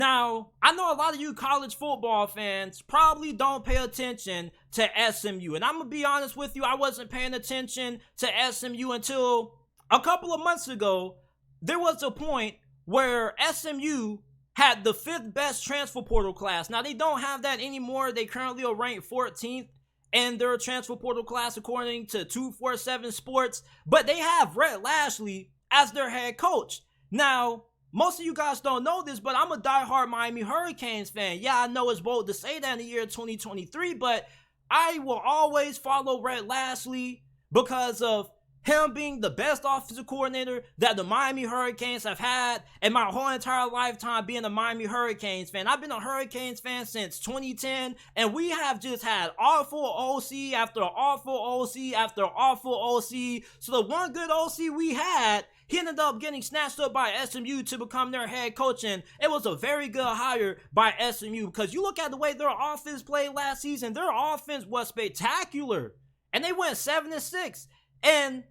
Now, I know a lot of you college football fans probably don't pay attention to SMU. And I'm going to be honest with you, I wasn't paying attention to SMU until a couple of months ago. There was a point where SMU had the 5th best transfer portal class. Now, they don't have that anymore. They currently are ranked 14th in their transfer portal class according to 247 Sports. But they have Rhett Lashlee as their head coach. Now, most of you guys don't know this, but I'm a diehard Miami Hurricanes fan. Yeah, I know it's bold to say that in the year 2023, but I will always follow Rhett Lashlee because of him being the best offensive coordinator that the Miami Hurricanes have had in my whole entire lifetime being a Miami Hurricanes fan. I've been a Hurricanes fan since 2010, and we have just had awful OC after awful OC after awful OC. So the one good OC we had, he ended up getting snatched up by SMU to become their head coach, and it was a very good hire by SMU because you look at the way their offense played last season, their offense was spectacular, and they went 7-6. And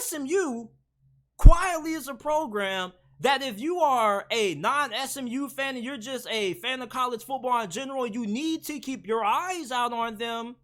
SMU quietly is a program that if you are a non-SMU fan and you're just a fan of college football in general, you need to keep your eyes out on them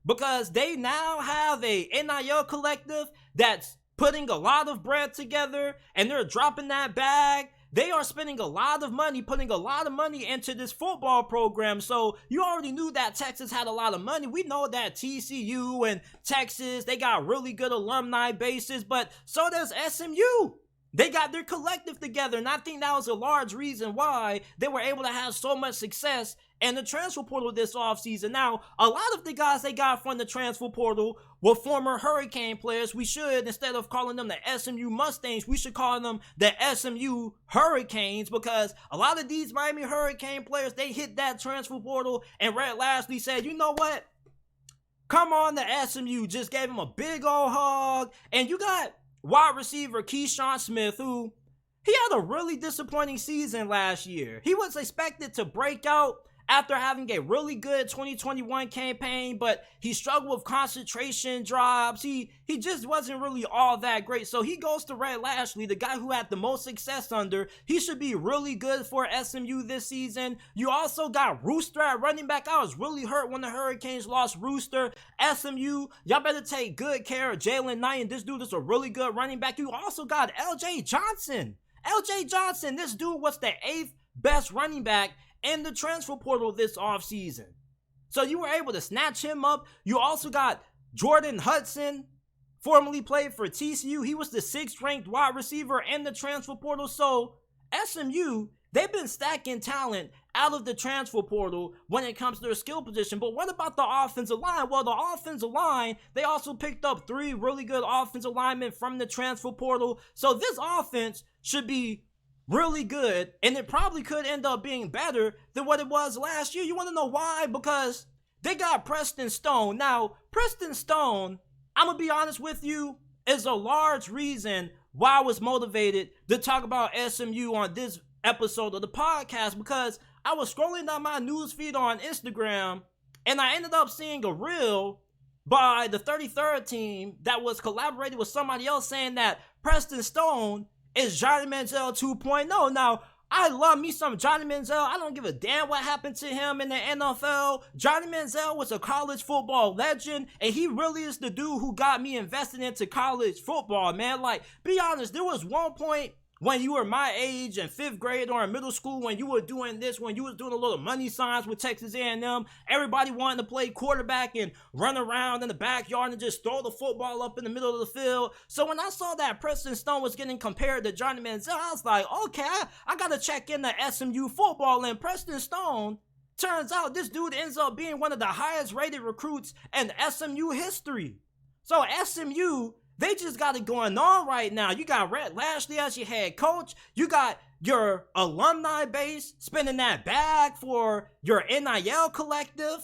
because they now have a NIL collective that's putting a lot of bread together and they're dropping that bag. They are spending a lot of money, putting a lot of money into this football program. So you already knew that Texas had a lot of money. We know that TCU and Texas, they got really good alumni bases, but so does SMU. They got their collective together, and I think that was a large reason why they were able to have so much success in the transfer portal this offseason. Now, a lot of the guys they got from the transfer portal were former Hurricane players. We should, instead of calling them the SMU Mustangs, we should call them the SMU Hurricanes because a lot of these Miami Hurricane players, they hit that transfer portal, and Rhett Lashlee said, you know what? Come on to SMU. Just gave him a big old hug, and you got wide receiver Keyshawn Smith, who he had a really disappointing season last year. He was expected to break out after having a really good 2021 campaign, but he struggled with concentration drops. He just wasn't really all that great. So he goes to Rhett Lashlee, the guy who had the most success under. He should be really good for SMU this season. You also got Rooster at running back. I was really hurt when the Hurricanes lost Rooster. SMU, y'all better take good care of Jalen Knight, and this dude is a really good running back. You also got LJ Johnson. LJ Johnson, this dude was the 8th best running back in the transfer portal this offseason. So you were able to snatch him up. You also got Jordan Hudson, formerly played for TCU. He was the 6th ranked wide receiver in the transfer portal. So SMU, they've been stacking talent out of the transfer portal when it comes to their skill position. But what about the offensive line? Well, the offensive line, they also picked up 3 really good offensive linemen from the transfer portal. So this offense should be really good, and it probably could end up being better than what it was last year. You want to know why? Because they got Preston Stone. Now, Preston Stone, I'm going to be honest with you, is a large reason why I was motivated to talk about SMU on this episode of the podcast, because I was scrolling down my news feed on Instagram, and I ended up seeing a reel by the 33rd team that was collaborating with somebody else saying that Preston Stone is Johnny Manziel 2.0. Now, I love me some Johnny Manziel. I don't give a damn what happened to him in the NFL. Johnny Manziel was a college football legend, and he really is the dude who got me invested into college football, man. Like, be honest, there was one point when you were my age in 5th grade or in middle school, when you were doing this, when you was doing a little money signs with Texas A&M, everybody wanted to play quarterback and run around in the backyard and just throw the football up in the middle of the field. So when I saw that Preston Stone was getting compared to Johnny Manziel, I was like, okay, I got to check in the SMU football. And Preston Stone, turns out this dude ends up being one of the highest rated recruits in SMU history. So SMU, they just got it going on right now. You got Rhett Lashlee as your head coach. You got your alumni base spending that bag for your NIL collective.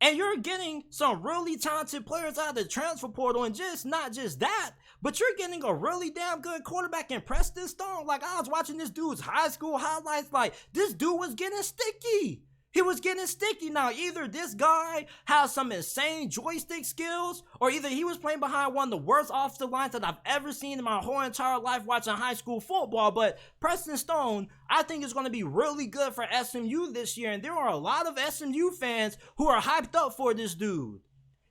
And you're getting some really talented players out of the transfer portal. And just not just that, but you're getting a really damn good quarterback in Preston Stone. Like, I was watching this dude's high school highlights. Like, this dude was getting sticky. he was getting sticky. Now, either this guy has some insane joystick skills, or either he was playing behind one of the worst offensive lines that I've ever seen in my whole entire life watching high school football. But Preston Stone, I think, is going to be really good for SMU this year, and there are a lot of SMU fans who are hyped up for this dude.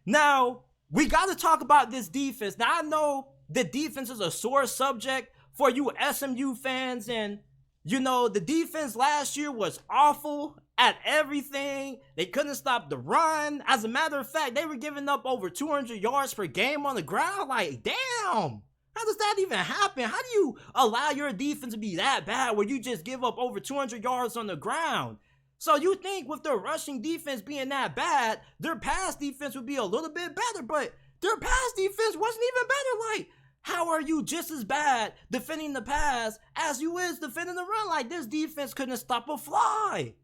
Now, we got to talk about this defense. Now, I know the defense is a sore subject for you SMU fans, and you know, the defense last year was awful at everything. They couldn't stop the run. As a matter of fact, they were giving up over 200 yards per game on the ground. Like, damn, how does that even happen? How do you allow your defense to be that bad where you just give up over 200 yards on the ground? So you think with their rushing defense being that bad, their pass defense would be a little bit better, but their pass defense wasn't even better. Like, how are you just as bad defending the pass as you is defending the run? Like, this defense couldn't stop a fly.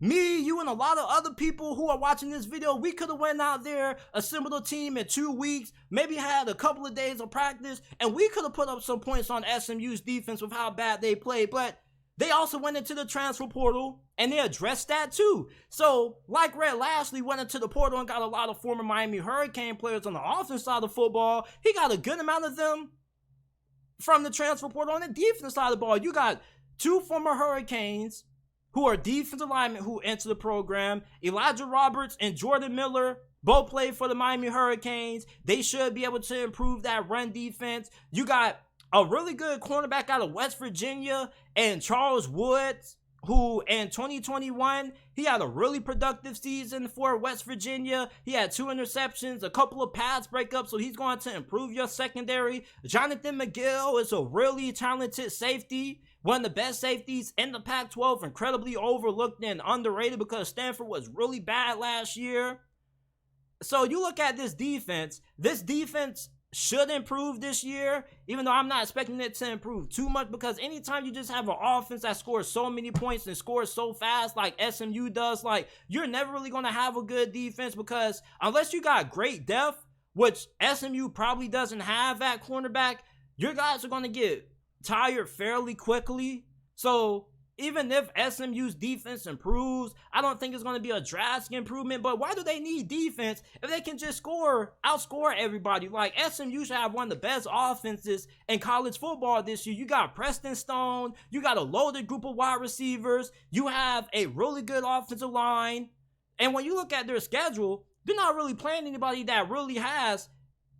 Me, you, and a lot of other people who are watching this video, we could have went out there, assembled a team in 2 weeks, maybe had a couple of days of practice, and we could have put up some points on SMU's defense with how bad they played. But they also went into the transfer portal, and they addressed that too. So, like Rhett Lashlee went into the portal and got a lot of former Miami Hurricane players on the offense side of football, he got a good amount of them from the transfer portal. On the defense side of the ball, you got 2 former Hurricanes who are defensive linemen who enter the program. Elijah Roberts and Jordan Miller both played for the Miami Hurricanes. They should be able to improve that run defense. You got a really good cornerback out of West Virginia and Charles Woods, who in 2021, he had a really productive season for West Virginia. He had 2 interceptions, a couple of pass breakups, so he's going to improve your secondary. Jonathan McGill is a really talented safety, one of the best safeties in the Pac-12, incredibly overlooked and underrated because Stanford was really bad last year. So you look at this defense should improve this year, even though I'm not expecting it to improve too much, because anytime you just have an offense that scores so many points and scores so fast like SMU does, like, you're never really going to have a good defense, because unless you got great depth, which SMU probably doesn't have at cornerback, your guys are going to get tired fairly quickly. So even if SMU's defense improves, I don't think it's going to be a drastic improvement. But why do they need defense if they can just outscore everybody? Like, SMU should have one of the best offenses in college football this year. You got Preston Stone. You got a loaded group of wide receivers. You have a really good offensive line. And when you look at their schedule, they're not really playing anybody that really has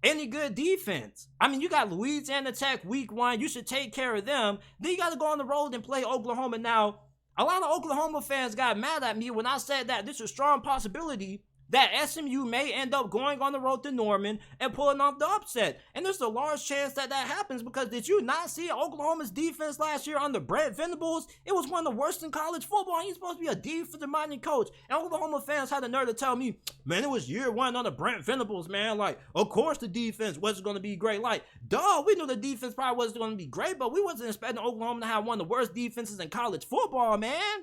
any good defense. I mean, you got Louisiana Tech week 1. You should take care of them. Then you got to go on the road and play Oklahoma. Now, a lot of Oklahoma fans got mad at me when I said that there's a strong possibility that SMU may end up going on the road to Norman and pulling off the upset. And there's a large chance that that happens, because did you not see Oklahoma's defense last year under Brent Venables? It was one of the worst in college football, and he's supposed to be a defensive-minded coach. And Oklahoma fans had the nerve to tell me, man, it was year 1 under Brent Venables, man. Like, of course the defense wasn't going to be great. Like, duh, we knew the defense probably wasn't going to be great, but we wasn't expecting Oklahoma to have one of the worst defenses in college football, man.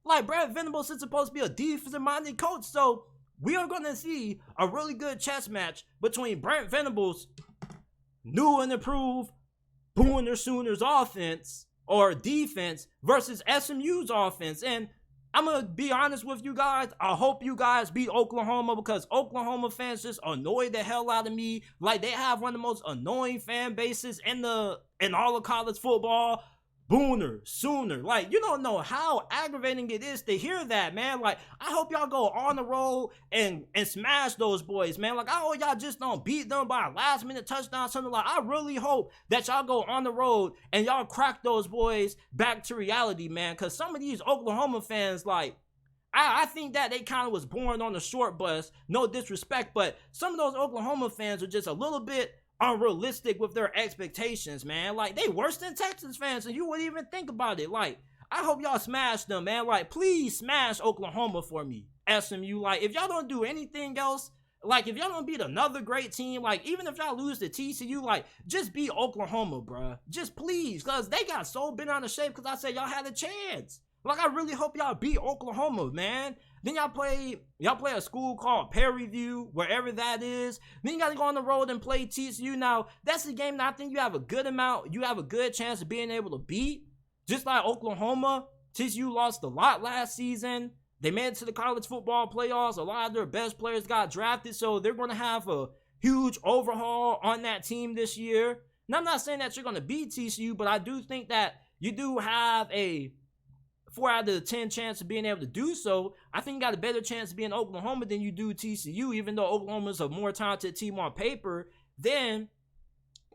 Like, Brent Venables is supposed to be a defensive-minded coach, so we are going to see a really good chess match between Brent Venables' new and improved Booner Sooners offense or defense versus SMU's offense. And I'm going to be honest with you guys. I hope you guys beat Oklahoma, because Oklahoma fans just annoy the hell out of me. Like, they have one of the most annoying fan bases in all of college football. Booner, Sooner. Like, you don't know how aggravating it is to hear that, man. Like, I hope y'all go on the road and smash those boys, man. Like, I hope y'all just don't beat them by a last-minute touchdown, something like. I really hope that y'all go on the road and y'all crack those boys back to reality, man. Because some of these Oklahoma fans, like, I think that they kind of was born on the short bus. No disrespect, but some of those Oklahoma fans are just a little bit unrealistic with their expectations, man. Like, they worse than Texas fans, and you wouldn't even think about it. Like, I hope y'all smash them, man. Like, please smash Oklahoma for me, SMU. Like, if y'all don't do anything else, like, if y'all don't beat another great team, like, even if y'all lose to TCU, like, just beat Oklahoma, bruh. Just please, because they got so bent out of shape because I said y'all had a chance. Like, I really hope y'all beat Oklahoma, man. Then y'all play a school called Prairie View, wherever that is. Then you got to go on the road and play TCU. Now, that's a game that I think you have a good chance of being able to beat. Just like Oklahoma, TCU lost a lot last season. They made it to the college football playoffs. A lot of their best players got drafted, so they're going to have a huge overhaul on that team this year. And I'm not saying that you're going to beat TCU, but I do think that you do have a 4 out of 10 chance of being able to do so. I think you got a better chance of being Oklahoma than you do TCU, even though Oklahoma's a more talented team on paper. Then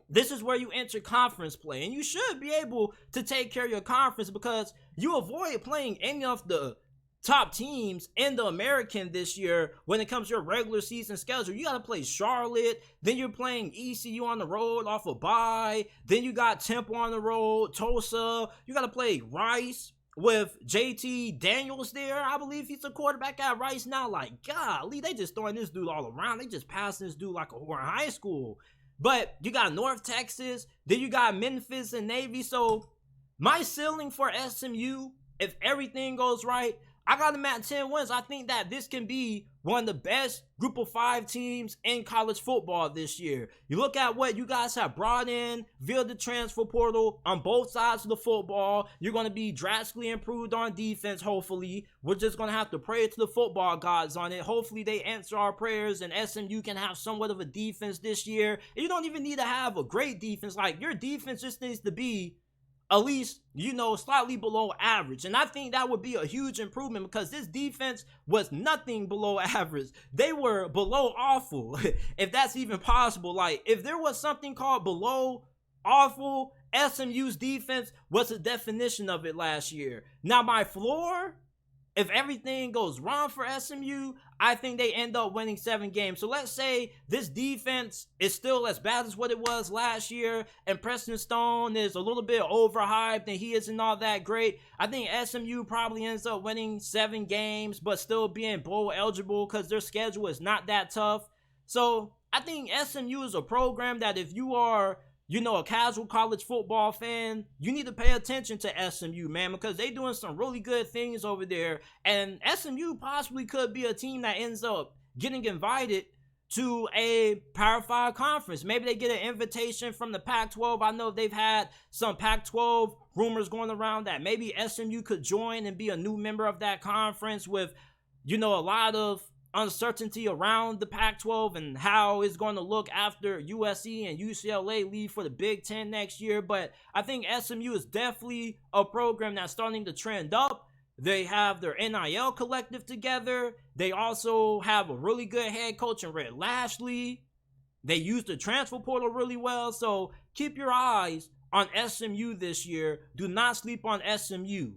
this is where you enter conference play, and you should be able to take care of your conference because you avoid playing any of the top teams in the American this year when it comes to your regular season schedule. You got to play Charlotte, then you're playing ECU on the road off a bye, then you got Temple on the road, Tulsa, you got to play Rice with JT Daniels there. I believe he's the quarterback at Rice now. Like, golly, they just throwing this dude all around. They just passing this dude like a whore in high school. But you got North Texas, then you got Memphis and Navy. So my ceiling for SMU, if everything goes right, I got them at 10 wins. I think that this can be one of the best group of 5 teams in college football this year. You look at what you guys have brought in via the transfer portal on both sides of the football. You're going to be drastically improved on defense, hopefully. We're just going to have to pray to the football gods on it. Hopefully they answer our prayers and SMU can have somewhat of a defense this year. And you don't even need to have a great defense. Like, your defense just needs to be at least, slightly below average. And I think that would be a huge improvement because this defense was nothing below average. They were below awful, if that's even possible. Like, if there was something called below awful, SMU's defense was the definition of it last year. Now, my floor, if everything goes wrong for SMU, I think they end up winning 7 games. So let's say this defense is still as bad as what it was last year, and Preston Stone is a little bit overhyped and he isn't all that great. I think SMU probably ends up winning 7 games, but still being bowl eligible because their schedule is not that tough. So I think SMU is a program that if you are a casual college football fan, you need to pay attention to SMU, man, because they doing some really good things over there. And SMU possibly could be a team that ends up getting invited to a Power 5 conference. Maybe they get an invitation from the Pac-12. I know they've had some Pac-12 rumors going around that maybe SMU could join and be a new member of that conference with, a lot of uncertainty around the Pac-12 and how it's going to look after USC and UCLA leave for the Big Ten next year. But I think SMU is definitely a program that's starting to trend up. They have their NIL collective together. They also have a really good head coach in Rhett Lashlee. They use the transfer portal really well. So keep your eyes on SMU this year. Do not sleep on SMU.